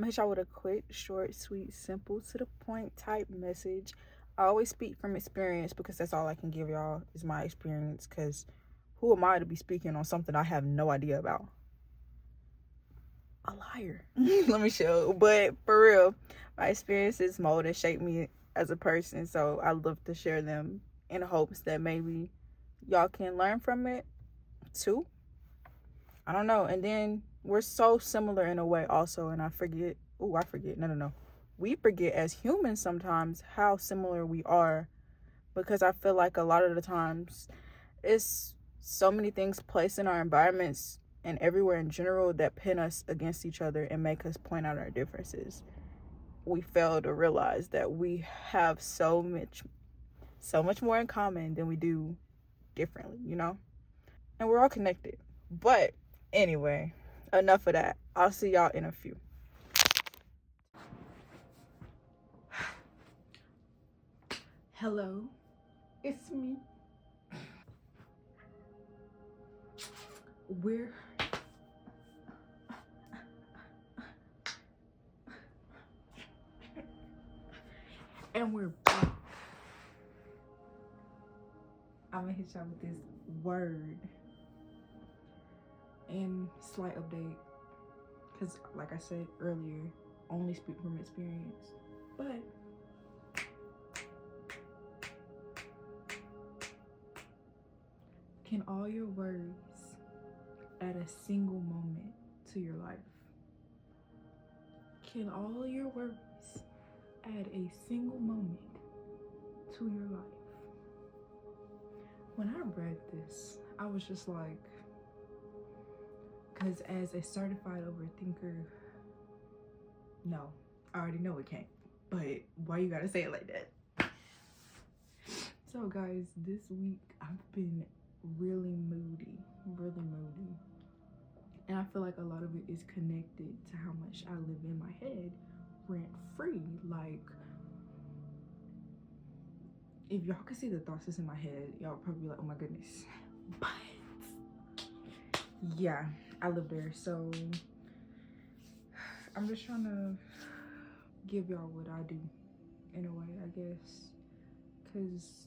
hit y'all with a quick, short, sweet, simple, to the point type message. I always speak from experience because that's all I can give y'all is my experience. Because who am I to be speaking on something I have no idea about? A liar. Let me show. But for real, my experiences mold and shape me as a person. So I love to share them in hopes that maybe y'all can learn from it too. I don't know. And then we're so similar in a way also. And I forget. Oh, I forget. No. We forget as humans sometimes how similar we are, because I feel like a lot of the times it's so many things placed in our environments and everywhere in general that pin us against each other and make us point out our differences. We fail to realize that we have so much more in common than we do differently, and we're all connected. But anyway, enough of that. I'll see y'all in a few. Hello, it's me. We're we're back. I'm gonna hit y'all with this word and slight update, because like I said earlier, only speak from experience. But can all your words add a single moment to your life? Can all your words add a single moment to your life? When I read this, I was just like, because as a certified overthinker, no, I already know it can't, but why you gotta say it like that? So guys, this week I've been really moody. And I feel like a lot of it is connected to how much I live in my head rent free. Like, if y'all could see the thoughts that's in my head, y'all would probably be like, oh my goodness. But yeah, I live there. So I'm just trying to give y'all what I do in a way, I guess. Because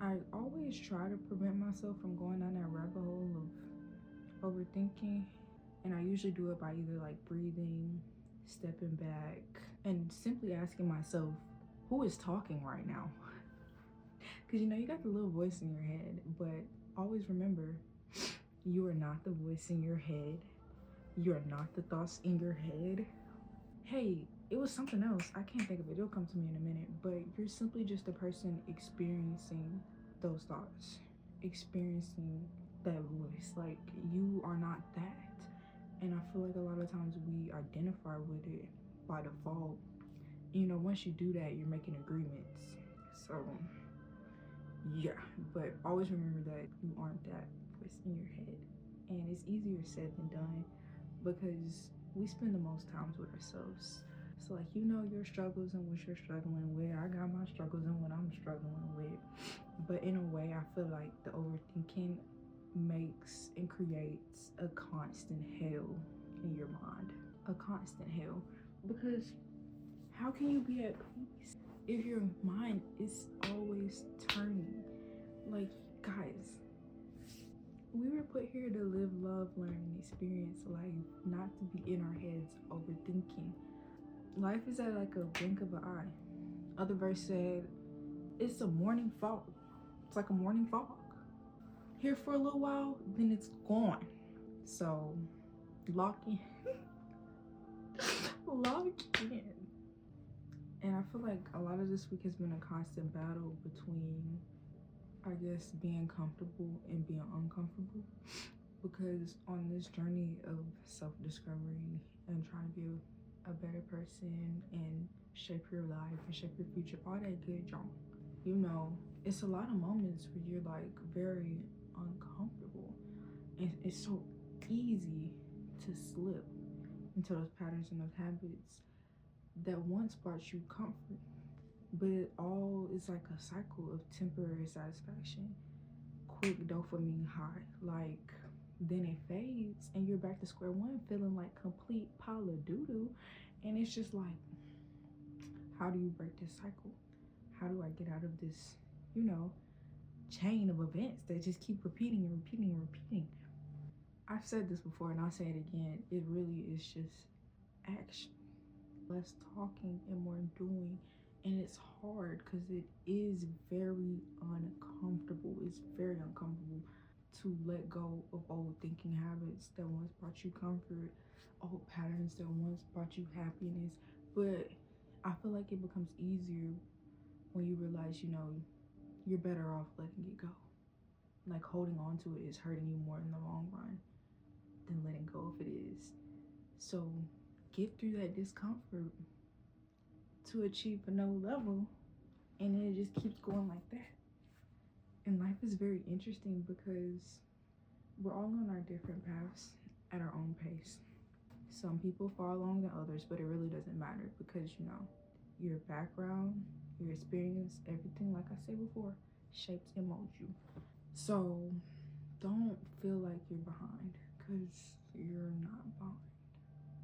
I always try to prevent myself from going down that rabbit hole of overthinking. And I usually do it by either like breathing, stepping back, and simply asking myself, who is talking right now? Because you got the little voice in your head, but always remember, you are not the voice in your head. You are not the thoughts in your head. Hey, it was something else. I can't think of it. It'll come to me in a minute. But you're simply just a person experiencing those thoughts, experiencing that voice. Like, you are not that. And I feel like a lot of times we identify with it by default. Once you do that, you're making agreements. So yeah, but always remember that you aren't that voice in your head. And it's easier said than done, because we spend the most times with ourselves. So like, your struggles and what you're struggling with. I got my struggles and what I'm struggling with. But in a way, I feel like the overthinking makes and creates a constant hell in your mind. A constant hell. Because how can you be at peace if your mind is always turning? Like, guys, we were put here to live, love, learn, and experience life, not to be in our heads overthinking. Life is at like a blink of an eye. Other verse said, it's a morning fog. It's like a morning fog. Here for a little while, then it's gone. So lock in. Lock in. And I feel like a lot of this week has been a constant battle between, I guess, being comfortable and being uncomfortable. Because on this journey of self-discovery and trying to be a better person and shape your life and shape your future, all that good junk, it's a lot of moments where you're like very uncomfortable. And it's so easy to slip into those patterns and those habits that once brought you comfort, but it all is like a cycle of temporary satisfaction, quick dopamine high. Like, then it fades and you're back to square one, feeling like complete pile of doo-doo, And it's just like, how do you break this cycle? How do I get out of this, you know, chain of events that just keep repeating and repeating and repeating? I've said this before and I'll say it again. It really is just action, less talking and more doing. And it's hard because it is very uncomfortable. It's very uncomfortable to let go of old thinking habits that once brought you comfort, old patterns that once brought you happiness. But I feel like it becomes easier when you realize, you're better off letting it go. Like holding on to it is hurting you more in the long run than letting go if it is. So get through that discomfort to achieve a new level, and then it just keeps going like that. And life is very interesting because we're all on our different paths at our own pace. Some people far along than others, but it really doesn't matter because your background, your experience, everything, like I said before, shapes and molds you. So don't feel like you're behind because you're not behind.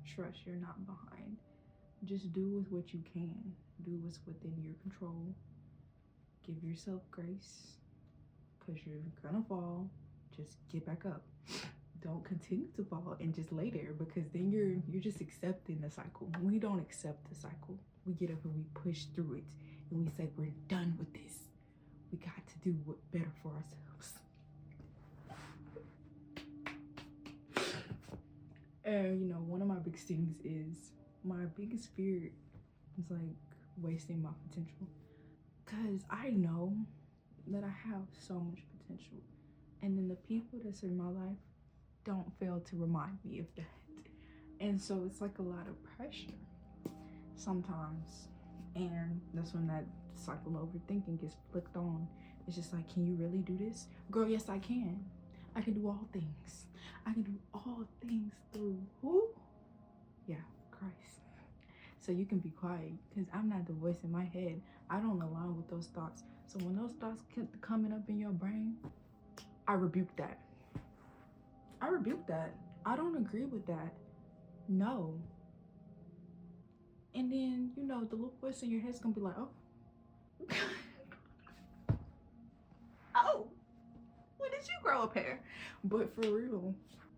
Trust you're not behind. Just do with what you can. Do what's within your control. Give yourself grace because you're gonna fall. Just get back up. Don't continue to fall and just lay there because then you're just accepting the cycle. We don't accept the cycle. We get up and we push through it and we say we're done with this. We got to do what's better for ourselves. And one of my biggest things is my biggest fear is like wasting my potential. Cause I know that I have so much potential. And then the people that's in my life don't fail to remind me of that. And so it's like a lot of pressure sometimes. And that's when that cycle of overthinking gets flicked on. It's just like, can you really do this? Girl, yes, I can. I can do all things. I can do all things through who? Yeah, Christ. So you can be quiet because I'm not the voice in my head. I don't align with those thoughts. So when those thoughts keep coming up in your brain, I rebuke that. I rebuke that. I don't agree with that. No. And then, the little voice in your head's gonna be like, oh. Oh, when did you grow up hair? But for real,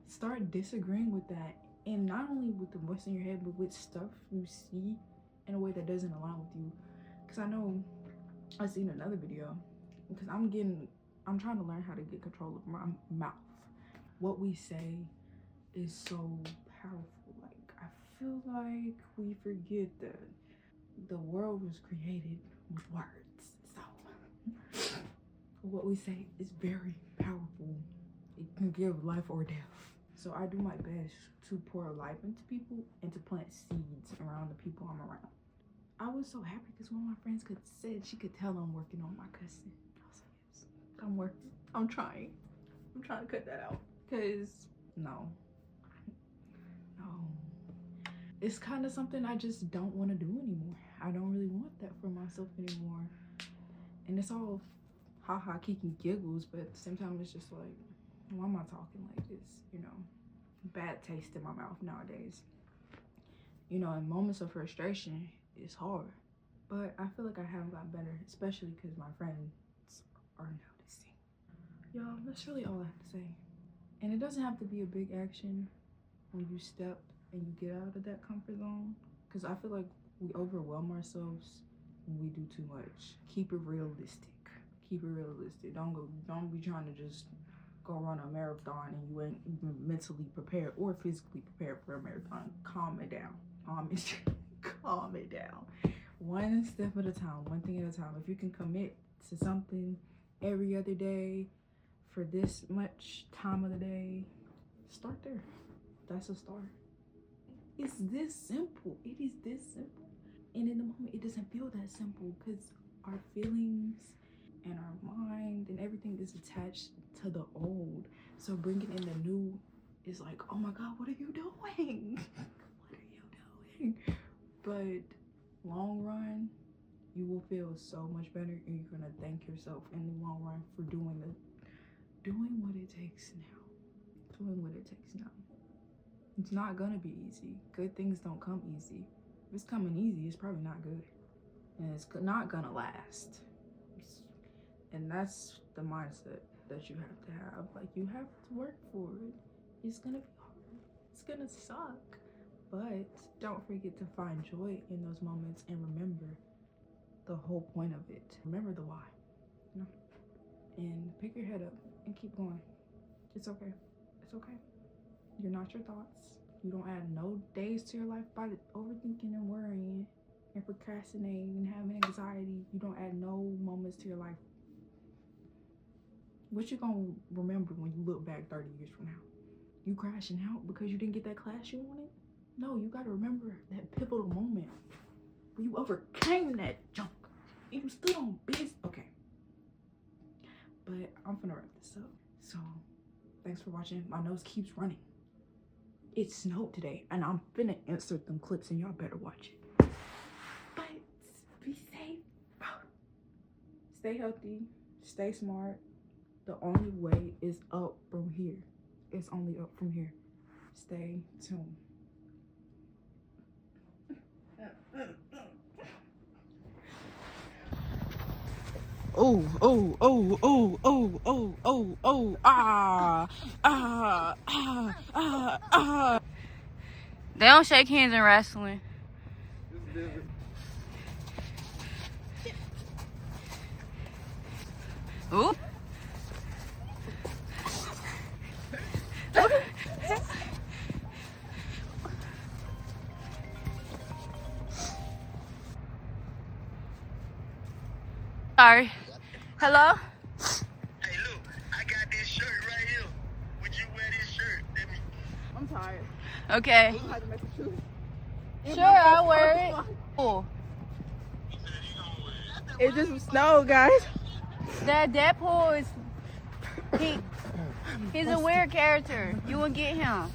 start disagreeing with that. And not only with the voice in your head, but with stuff you see in a way that doesn't align with you. Because I know I've seen another video because I'm trying to learn how to get control of my mouth. What we say is so powerful. Like, I feel like we forget that the world was created with words. So what we say is very powerful. It can give life or death. So I do my best to pour life into people and to plant seeds around the people I'm around. I was so happy because one of my friends said she could tell I'm working on my cussing. I was like, yes, I'm working. I'm trying to cut that out. Because no. It's kind of something I just don't want to do anymore. I don't really want that for myself anymore. And it's all ha-ha, kiki, giggles, but at the same time, it's just like, why am I talking like this? Bad taste in my mouth nowadays. In moments of frustration, it's hard. But I feel like I have gotten better, especially because my friends are noticing. Y'all, that's really all I have to say. And it doesn't have to be a big action when you step and you get out of that comfort zone. Because I feel like we overwhelm ourselves when we do too much. Keep it realistic. Keep it realistic. Don't be trying to just go run a marathon and you ain't even mentally prepared or physically prepared for a marathon. Calm it down. Calm it down. One step at a time, one thing at a time. If you can commit to something every other day for this much time of the day, start there. That's a start. It's this simple. It is this simple. And in the moment, it doesn't feel that simple because our feelings and our mind and everything is attached to the old. So bringing in the new is like, oh my God, what are you doing? What are you doing? But long run, you will feel so much better and you're gonna thank yourself in the long run for doing what it takes now. Doing what it takes now. It's not gonna be easy. Good things don't come easy. If it's coming easy, it's probably not good. And it's not gonna last. And that's the mindset that you have to have. Like, you have to work for it. It's gonna be hard. It's gonna suck. But don't forget to find joy in those moments and remember the whole point of it. Remember the why, you know? And pick your head up and keep going. It's okay. It's okay. You're not your thoughts. You don't add no days to your life by overthinking and worrying and procrastinating and having anxiety. You don't add no moments to your life. What you gonna remember when you look back 30 years from now? You crashing out because you didn't get that class you wanted? No, you gotta remember that pivotal moment where you overcame that junk. You stood on business. Okay. But I'm finna wrap this up. So, thanks for watching. My nose keeps running. It snowed today, and I'm finna insert them clips, and y'all better watch it. But be safe. Stay healthy. Stay smart. The only way is up from here. It's only up from here. Stay tuned. Oh, oh, oh, oh, oh, oh, oh, oh, ah. They don't shake hands in wrestling. Ooh. Sorry. Hello? Hey, look, I got this shirt right here. Would you wear this shirt? I'm tired. Okay. I'm to make a truth. Sure, I'll wear it. Cool. It just snowed, guys. That Deadpool is... He's a weird character. You won't get him.